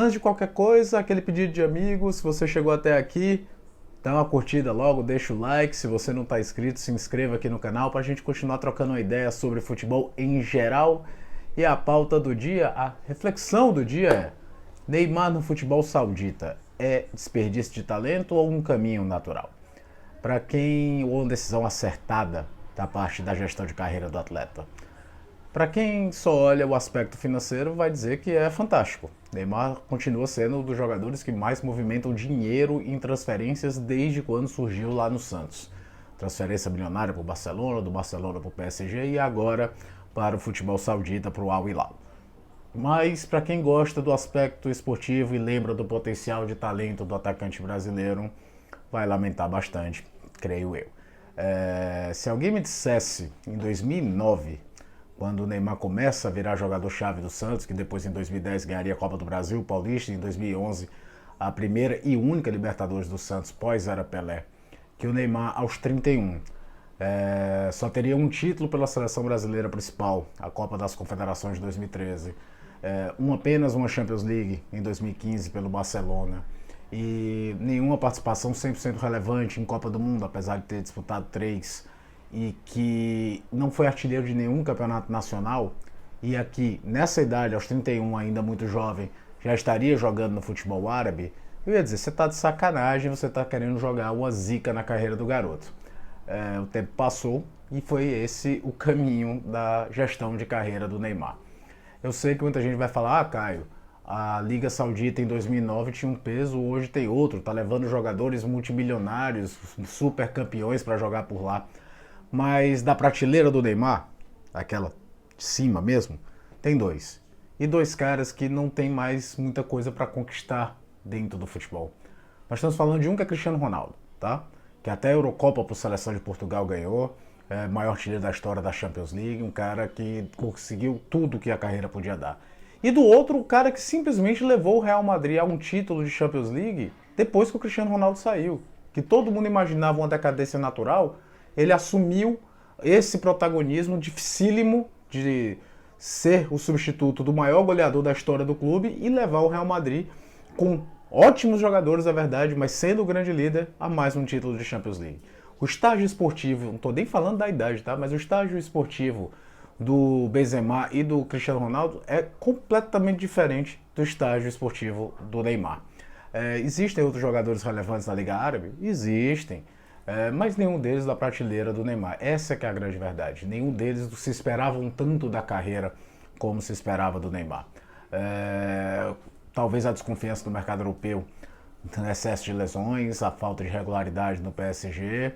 Antes de qualquer coisa, aquele pedido de amigo, se você chegou até aqui, dá uma curtida logo, deixa o like. Se você não está inscrito, se inscreva aqui no canal para a gente continuar trocando uma ideia sobre futebol em geral. E a pauta do dia, a reflexão do dia é: Neymar no futebol saudita é desperdício de talento ou um caminho natural? Para quem, ou uma decisão acertada da parte da gestão de carreira do atleta? Para quem só olha o aspecto financeiro, vai dizer que é fantástico. Neymar continua sendo um dos jogadores que mais movimentam dinheiro em transferências desde quando surgiu lá no Santos. Transferência milionária para o Barcelona, do Barcelona para o PSG e agora para o futebol saudita, para o Al Hilal. Mas para quem gosta do aspecto esportivo e lembra do potencial de talento do atacante brasileiro, vai lamentar bastante, creio eu. Se alguém me dissesse em 2009, quando o Neymar começa a virar jogador-chave do Santos, que depois em 2010 ganharia a Copa do Brasil, Paulista, em 2011 a primeira e única Libertadores do Santos pós-era Pelé, que o Neymar aos 31 só teria um título pela seleção brasileira principal, a Copa das Confederações de 2013, apenas uma Champions League em 2015 pelo Barcelona, e nenhuma participação 100% relevante em Copa do Mundo, apesar de ter disputado 3, e que não foi artilheiro de nenhum campeonato nacional, e aqui, nessa idade, aos 31, ainda muito jovem, já estaria jogando no futebol árabe, eu ia dizer, você está de sacanagem, você está querendo jogar uma zica na carreira do garoto. O tempo passou e foi esse o caminho da gestão de carreira do Neymar. Eu sei que muita gente vai falar, Caio, a Liga Saudita em 2009 tinha um peso, hoje tem outro, tá levando jogadores multimilionários, super campeões para jogar por lá. Mas da prateleira do Neymar, aquela de cima mesmo, tem dois. E dois caras que não tem mais muita coisa para conquistar dentro do futebol. Nós estamos falando de um que é Cristiano Ronaldo, tá? Que até a Eurocopa por seleção de Portugal ganhou, maior artilheiro da história da Champions League, um cara que conseguiu tudo que a carreira podia dar. E do outro, o cara que simplesmente levou o Real Madrid a um título de Champions League depois que o Cristiano Ronaldo saiu. Que todo mundo imaginava uma decadência natural, ele assumiu esse protagonismo dificílimo de ser o substituto do maior goleador da história do clube e levar o Real Madrid, com ótimos jogadores, é verdade, mas sendo o grande líder, a mais um título de Champions League. O estágio esportivo, não estou nem falando da idade, tá? Mas o estágio esportivo do Benzema e do Cristiano Ronaldo é completamente diferente do estágio esportivo do Neymar. Existem outros jogadores relevantes na Liga Árabe? Existem. Mas nenhum deles da prateleira do Neymar. Essa que é a grande verdade. Nenhum deles se esperavam tanto da carreira como se esperava do Neymar. Talvez a desconfiança do mercado europeu, o excesso de lesões, a falta de regularidade no PSG,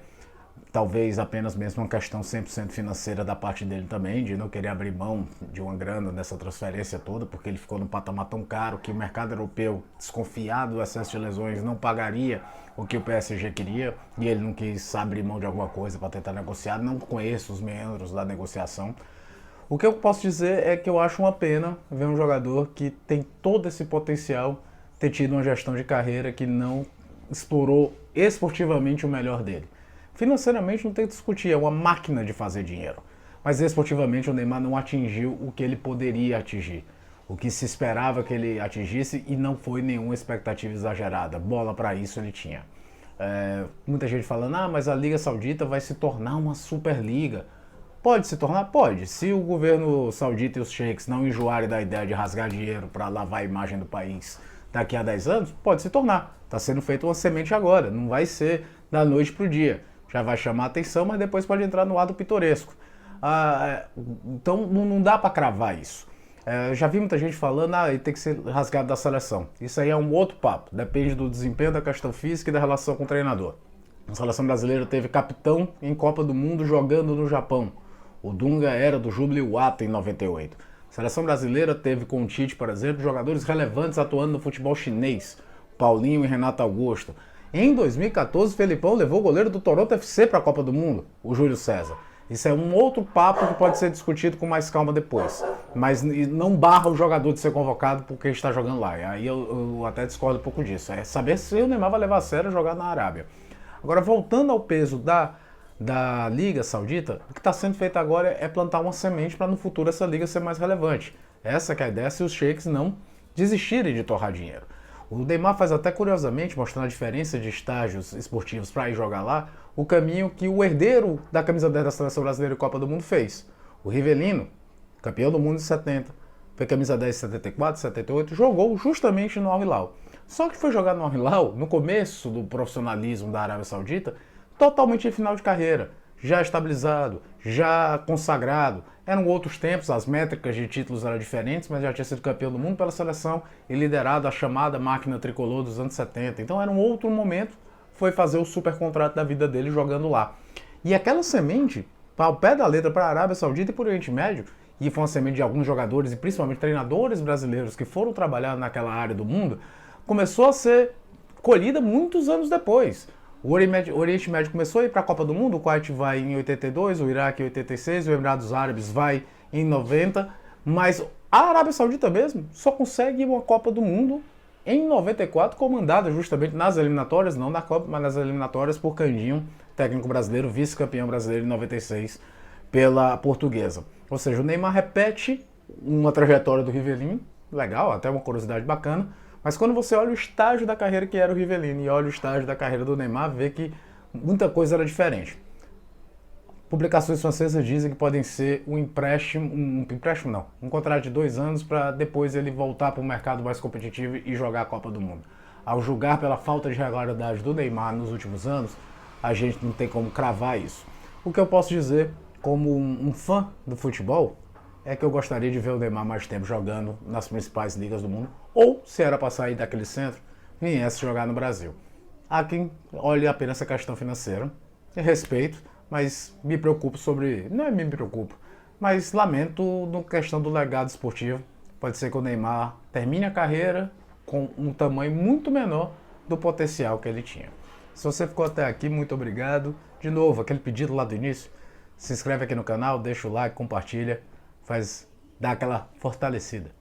talvez apenas mesmo uma questão 100% financeira da parte dele também, de não querer abrir mão de uma grana nessa transferência toda, porque ele ficou num patamar tão caro que o mercado europeu, desconfiado do excesso de lesões, não pagaria o que o PSG queria, e ele não quis abrir mão de alguma coisa para tentar negociar. Não conheço os meandros da negociação. O que eu posso dizer é que eu acho uma pena ver um jogador que tem todo esse potencial ter tido uma gestão de carreira que não explorou esportivamente o melhor dele. Financeiramente não tem que discutir, é uma máquina de fazer dinheiro. Mas esportivamente o Neymar não atingiu o que ele poderia atingir. O que se esperava que ele atingisse, e não foi nenhuma expectativa exagerada. Bola para isso ele tinha. Muita gente falando, mas a Liga Saudita vai se tornar uma Superliga. Pode se tornar? Pode. Se o governo saudita e os sheiks não enjoarem da ideia de rasgar dinheiro para lavar a imagem do país daqui a 10 anos, pode se tornar. Está sendo feita uma semente agora, não vai ser da noite para o dia. Já vai chamar a atenção, mas depois pode entrar no lado pitoresco. Então não dá para cravar isso. Já vi muita gente falando, ele tem que ser rasgado da seleção. Isso aí é um outro papo, depende do desempenho, da questão física e da relação com o treinador. A seleção brasileira teve capitão em Copa do Mundo jogando no Japão. O Dunga era do Júbilo Iwata em 98. A seleção brasileira teve com o Tite, por exemplo, jogadores relevantes atuando no futebol chinês. Paulinho e Renato Augusto. Em 2014, o Felipão levou o goleiro do Toronto FC para a Copa do Mundo, o Júlio César. Isso é um outro papo que pode ser discutido com mais calma depois. Mas não barra o jogador de ser convocado porque está jogando lá. E aí eu até discordo um pouco disso. É saber se o Neymar vai levar a sério jogar na Arábia. Agora, voltando ao peso da Liga Saudita, o que está sendo feito agora é plantar uma semente para no futuro essa liga ser mais relevante. Essa que é a ideia, se os sheiks não desistirem de torrar dinheiro. O Neymar faz até curiosamente, mostrando a diferença de estágios esportivos para ir jogar lá, o caminho que o herdeiro da camisa 10 da Seleção Brasileira e Copa do Mundo fez. O Rivelino, campeão do mundo em 70, foi camisa 10 em 74, 78, jogou justamente no Al Hilal. Só que foi jogar no Al Hilal, no começo do profissionalismo da Arábia Saudita, totalmente em final de carreira, já estabilizado, já consagrado. Eram outros tempos, as métricas de títulos eram diferentes, mas já tinha sido campeão do mundo pela seleção e liderado a chamada máquina tricolor dos anos 70. Então era um outro momento, foi fazer o super contrato da vida dele jogando lá. E aquela semente, ao pé da letra para a Arábia Saudita e para o Oriente Médio, e foi uma semente de alguns jogadores e principalmente treinadores brasileiros que foram trabalhar naquela área do mundo, começou a ser colhida muitos anos depois. O Oriente Médio começou a ir para a Copa do Mundo, o Kuwait vai em 82, o Iraque em 86, o Emirados Árabes vai em 90, mas a Arábia Saudita mesmo só consegue uma Copa do Mundo em 94, comandada justamente nas eliminatórias, não na Copa, mas nas eliminatórias por Candinho, técnico brasileiro, vice-campeão brasileiro em 96 pela Portuguesa. Ou seja, o Neymar repete uma trajetória do Rivelino, legal, até uma curiosidade bacana, mas quando você olha o estágio da carreira que era o Rivelino e olha o estágio da carreira do Neymar, vê que muita coisa era diferente. Publicações francesas dizem que podem ser um contrato de 2 anos para depois ele voltar para o mercado mais competitivo e jogar a Copa do Mundo. Ao julgar pela falta de regularidade do Neymar nos últimos anos, a gente não tem como cravar isso. O que eu posso dizer como um fã do futebol é que eu gostaria de ver o Neymar mais tempo jogando nas principais ligas do mundo, ou, se era para sair daquele centro, viesse jogar no Brasil. Há quem olhe apenas essa questão financeira, eu respeito, mas me preocupo sobre... Não é me preocupo, mas lamento na questão do legado esportivo. Pode ser que o Neymar termine a carreira com um tamanho muito menor do potencial que ele tinha. Se você ficou até aqui, muito obrigado. De novo, aquele pedido lá do início, se inscreve aqui no canal, deixa o like, compartilha, dá aquela fortalecida.